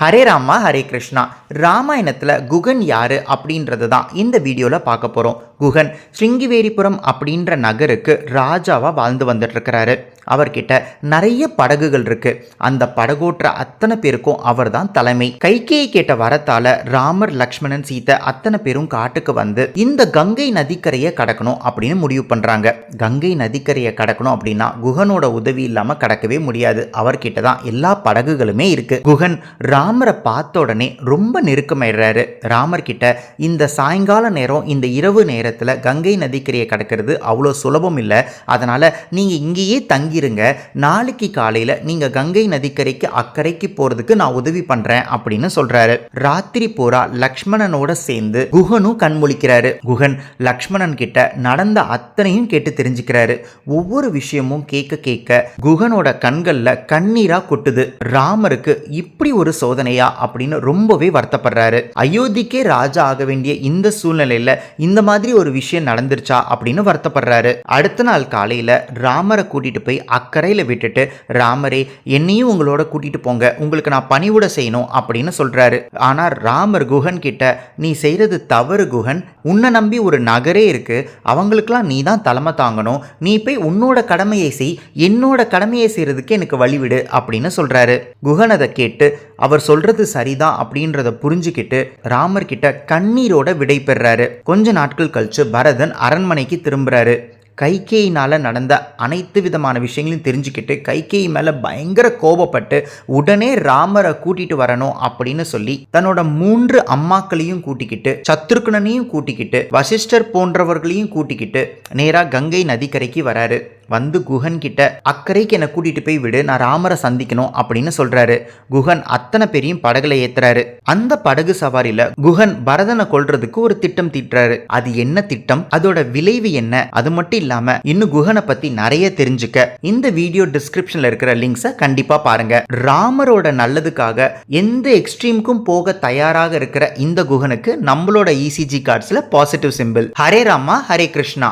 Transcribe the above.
ஹரே ராமா ஹரே கிருஷ்ணா. ராமாயணத்தில் குகன் யாரு அப்படின்றது தான் இந்த வீடியோவில் பார்க்க போகிறோம். குகன் ஸ்ருங்கிவேரிபுரம் அப்படின்ற நகருக்கு ராஜாவாக வாழ்ந்து வந்துட்டு இருக்கிறாரு. அவர்கிட்ட நிறைய படகுகள் இருக்கு. அந்த படகோற்ற அத்தனை பேருக்கும் அவர் தான் தலைமை. கைகேயி கேட்ட வரத்தால ராமர், லக்ஷ்மணன், சீதை அத்தனை பேரும் காட்டுக்கு வந்து இந்த கங்கை நதிக்கரையை கடக்கணும் அப்படின்னு முடிவு பண்றாங்க. கங்கை நதிக்கரையை கடக்கணும் அப்படின்னா குகனோட உதவி இல்லாம கடக்கவே முடியாது. அவர்கிட்ட தான் எல்லா படகுகளுமே இருக்கு. குகன் ராமரை பார்த்த உடனே ரொம்ப நெருக்கமாயிடுறாரு. ராமர் கிட்ட இந்த சாயங்கால நேரம், இந்த இரவு நேரத்துல கங்கை நதிக்கரையை கடக்கிறது அவ்வளோ சுலபம் இல்லை. அதனால நீங்க இங்கேயே தங்கிருங்க. நாளைக்கு காலையில நீங்க கங்கை நதிக்கரைக்கு அக்கறைக்கு போறதுக்கு நான் உதவி பண்றேன் அப்படின்னு சொல்றாரு. ராத்திரி பூரா லக்ஷ்மணனோட சேர்ந்து குகனும் கண்முழிக்கிறாரு. குகன் லக்ஷ்மணன் கிட்ட நடந்த அத்தனையும் கேட்டு தெரிஞ்சுக்கிறாரு. ஒவ்வொரு விஷயமும் கேட்க கேட்க குகனோட கண்கள்ல கண்ணீரா கொட்டுது. ராமருக்கு இப்படி ஒரு சோதனையா அப்படின்னு ரொம்பவே வருத்தப்படுறாரு. அயோத்திக்கே ராஜா ஆக வேண்டிய இந்த சூழ்நிலையில இந்த மாதிரி ஒரு விஷயம் நடந்துருச்சா அப்படின்னு வருத்தப்படுறாரு. அடுத்த நாள் காலையில ராமரை கூட்டிட்டு போய் அக்கறையில விட்டுட்டு, ராமரே என்னையும் உங்களோட கூட்டிட்டு போங்க, உங்களுக்கு நான் பணிவுட செய்யணும் அப்படின்னு சொல்றாரு. ஆனா ராமர் குகன் கிட்ட, நீ செய்யறது தவறு குகன், உன்னை நம்பி ஒரு நகரே இருக்கு, அவங்களுக்கெல்லாம் நீ தான் தலைமை தாங்கணும், நீ போய் உன்னோட கடமையை செய், என்னோட கடமையை செய்யறதுக்கு எனக்கு வழிவிடு அப்படின்னு சொல்றாரு. குகன் அதை கேட்டு அவர் சொல்றது சரிதான் அப்படின்றத புரிஞ்சுக்கிட்டு ராமர் கிட்ட கண்ணீரோட விடை பெறாரு. கொஞ்ச நாட்கள் கழிச்சு பரதன் அரண்மனைக்கு திரும்புறாரு. கைகேயினால நடந்த அனைத்து விதமான விஷயங்களையும் தெரிஞ்சுக்கிட்டு கைகேயி மேல பயங்கர கோபப்பட்டு உடனே ராமரை கூட்டிட்டு வரணும் அப்படின்னு சொல்லி தன்னோட 3 அம்மாக்களையும் கூட்டிக்கிட்டு, சத்ருக்னனையும் கூட்டிக்கிட்டு, வசிஷ்டர் போன்றவர்களையும் கூட்டிக்கிட்டு நேரா கங்கை நதிக்கரைக்கு வராரு. வந்து குகன் கிட்ட, அக்கறைக்கு என்னை கூட்டிட்டு போய் விடு, நான் ராமரை சந்திக்கணும் அப்படின்னு சொல்றாரு. குகன் அத்தனை பேரையும் படகுல ஏத்துறாரு. அந்த படகு சவாரியில குகன் பரதனை கொல்றதுக்கு ஒரு திட்டம் தீட்டுறாரு. அது என்ன திட்டம், அதோட விளைவு என்ன, அது மட்டும் இல்லாம இன்னும் குகனை பத்தி நிறைய தெரிஞ்சுக்க இந்த வீடியோ டிஸ்கிரிப்ஷன்ல இருக்கிற லிங்க்ஸை கண்டிப்பா பாருங்க. ராமரோட நல்லதுக்காக எந்த எக்ஸ்ட்ரீமுக்கும் போக தயாராக இருக்கிற இந்த குகனுக்கு நம்மளோட இசிஜி கார்ட்ஸ்ல பாசிட்டிவ் சிம்பிள். ஹரே ராமா ஹரே கிருஷ்ணா.